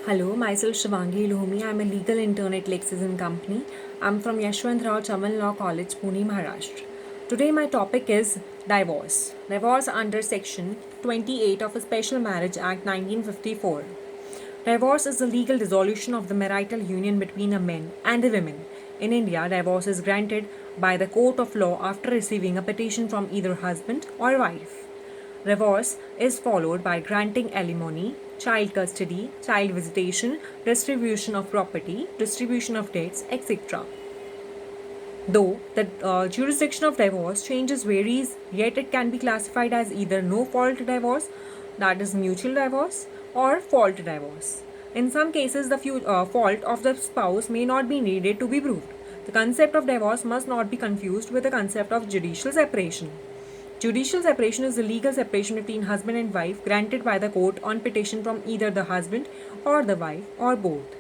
Hello, myself Shivangi Lohmi. I'm a legal intern at Lexis & Company. I'm from Yashwantrao Chaman Law College, Pune, Maharashtra. Today my topic is divorce. Divorce under Section 28 of the Special Marriage Act 1954. Divorce is the legal dissolution of the marital union between a man and a woman. In India, divorce is granted by the court of law after receiving a petition from either husband or wife. Divorce is followed by granting alimony, child custody, child visitation, distribution of property, distribution of debts, etc. Though the jurisdiction of divorce changes varies, yet it can be classified as either no fault divorce, that is mutual divorce, or fault divorce. In some cases, the fault of the spouse may not be needed to be proved. The concept of divorce must not be confused with the concept of judicial separation. Judicial separation is the legal separation between husband and wife granted by the court on petition from either the husband or the wife or both.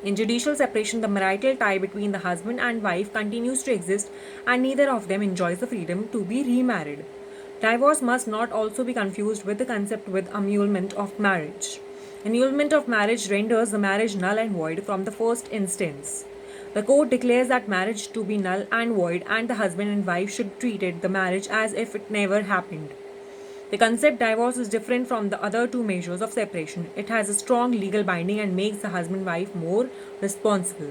In judicial separation, the marital tie between the husband and wife continues to exist and neither of them enjoys the freedom to be remarried. Divorce must not also be confused with the concept with annulment of marriage. Annulment of marriage renders the marriage null and void from the first instance. The court declares that marriage to be null and void and the husband and wife should treat the marriage as if it never happened. The concept divorce is different from the other two measures of separation. It has a strong legal binding and makes the husband wife more responsible.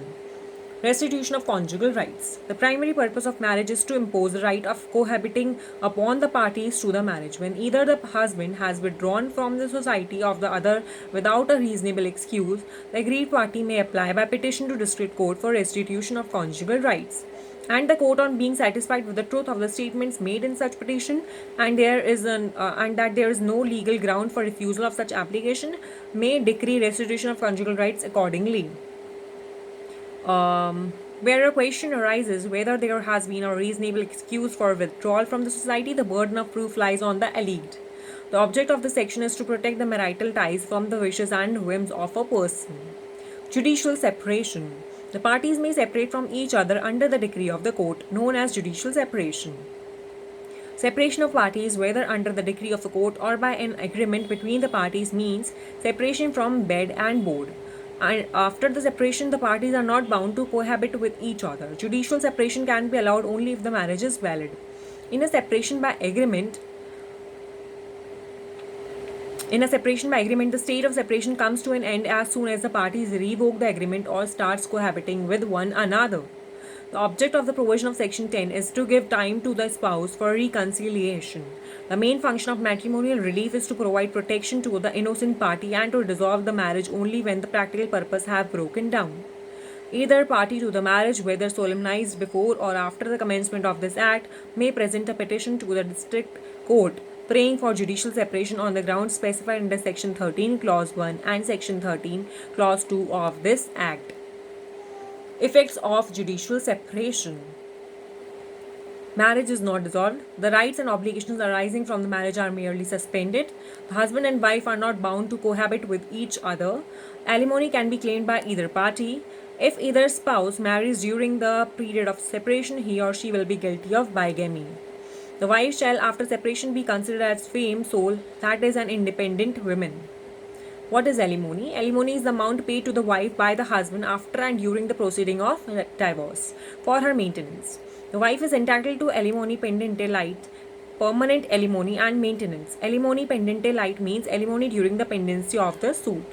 Restitution of conjugal rights. The primary purpose of marriage is to impose the right of cohabiting upon the parties to the marriage. When either the husband has withdrawn from the society of the other without a reasonable excuse, the aggrieved party may apply by petition to district court for restitution of conjugal rights. And the court, on being satisfied with the truth of the statements made in such petition, and that there is no legal ground for refusal of such application, may decree restitution of conjugal rights accordingly. Where a question arises whether there has been a reasonable excuse for withdrawal from the society, the burden of proof lies on the alleged. The object of the section is to protect the marital ties from the wishes and whims of a person. Judicial separation. The parties may separate from each other under the decree of the court, known as judicial separation. Separation of parties, whether under the decree of the court or by an agreement between the parties, means separation from bed and board. And after the separation, the parties are not bound to cohabit with each other. Judicial separation can be allowed only if the marriage is valid. In a separation by agreement, the state of separation comes to an end as soon as the parties revoke the agreement or starts cohabiting with one another. The object of the provision of Section 10 is to give time to the spouse for reconciliation. The main function of matrimonial relief is to provide protection to the innocent party and to dissolve the marriage only when the practical purpose have broken down. Either party to the marriage, whether solemnized before or after the commencement of this act, may present a petition to the district court praying for judicial separation on the grounds specified under Section 13, Clause 1 and Section 13, Clause 2 of this act. Effects of judicial separation. Marriage is not dissolved. The rights and obligations arising from the marriage are merely suspended. The husband and wife are not bound to cohabit with each other. Alimony can be claimed by either party. If either spouse marries during the period of separation, he or she will be guilty of bigamy. The wife shall, after separation, be considered as feme sole, that is, an independent woman. What is alimony? Alimony is the amount paid to the wife by the husband after and during the proceeding of divorce for her maintenance. The wife is entitled to alimony pendente lite, permanent alimony, and maintenance. Alimony pendente lite means alimony during the pendency of the suit.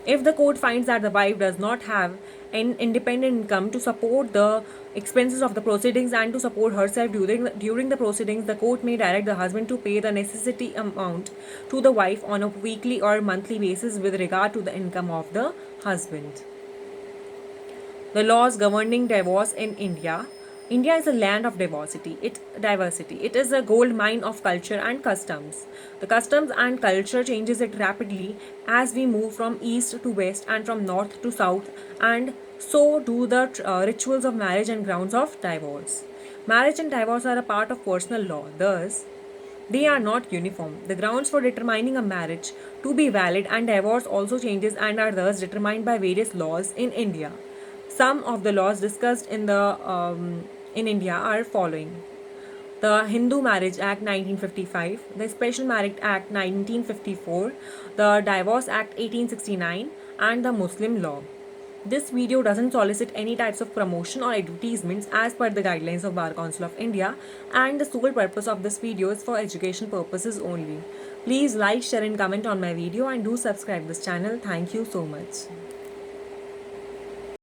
If the court finds that the wife does not have an independent income to support the expenses of the proceedings and to support herself during the proceedings, the court may direct the husband to pay the necessary amount to the wife on a weekly or monthly basis with regard to the income of the husband. The laws governing divorce in India. India is a land of diversity. It is a gold mine of culture and customs. The customs and culture changes it rapidly as we move from east to west and from north to south, and so do the rituals of marriage and grounds of divorce. Marriage and divorce are a part of personal law. Thus, they are not uniform. The grounds for determining a marriage to be valid and divorce also changes and are thus determined by various laws in India. Some of the laws discussed in India are following. the Hindu Marriage Act 1955, the Special Marriage Act 1954, the Divorce Act 1869, and the Muslim law. This video doesn't solicit any types of promotion or advertisements as per the guidelines of Bar Council of India, and the sole purpose of this video is for education purposes only. Please like, share and comment on my video and do subscribe this channel. Thank you so much.